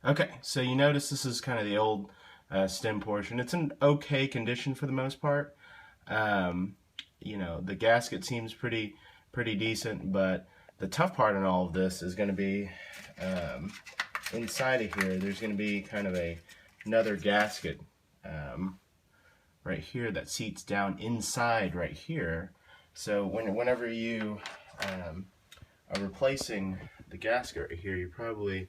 Okay, so you notice this is kind of the old stem portion. It's in okay condition for the most part. Um, you know, the gasket seems pretty decent, but the tough part in all of this is going to be inside of here. There's going to be kind of another gasket right here that seats down inside right here. So whenever you are replacing the gasket right here, you probably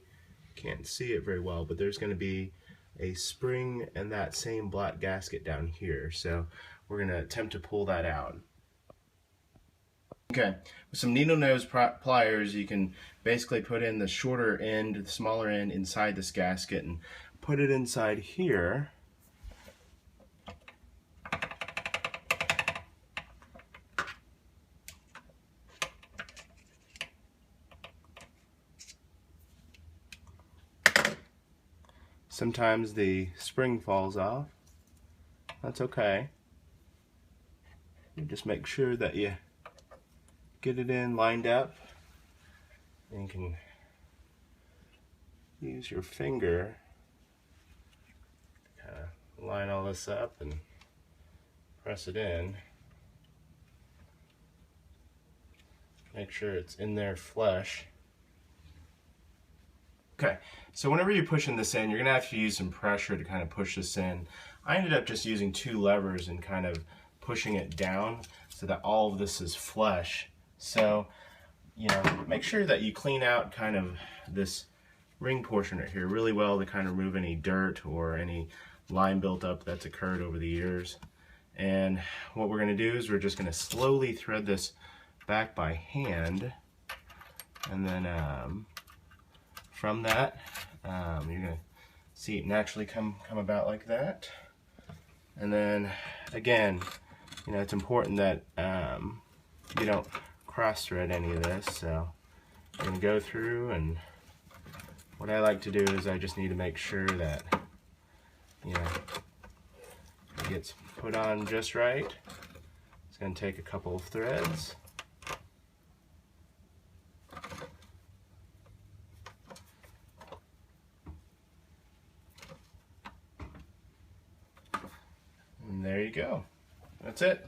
can't see it very well, but there's going to be a spring and that same black gasket down here. So we're going to attempt to pull that out. Okay, with some needle nose pliers, you can basically put in the shorter end, the smaller end inside this gasket and put it inside here. Sometimes the spring falls off. That's okay. You just make sure that you get it in lined up. And you can use your finger to kind of line all this up and press it in. Make sure it's in there flush. Okay, so whenever you're pushing this in, you're going to have to use some pressure to kind of push this in. I ended up just using 2 levers and kind of pushing it down so that all of this is flush. So, you know, make sure that you clean out kind of this ring portion right here really well to kind of remove any dirt or any lime built up that's occurred over the years. And what we're going to do is we're just going to slowly thread this back by hand, and then from that, you're going to see it naturally come about like that. And then again, you know, it's important that you don't cross thread any of this. So I'm going to go through, and what I like to do is I just need to make sure that, you know, it gets put on just right. It's going to take a couple of threads. And there you go. That's it.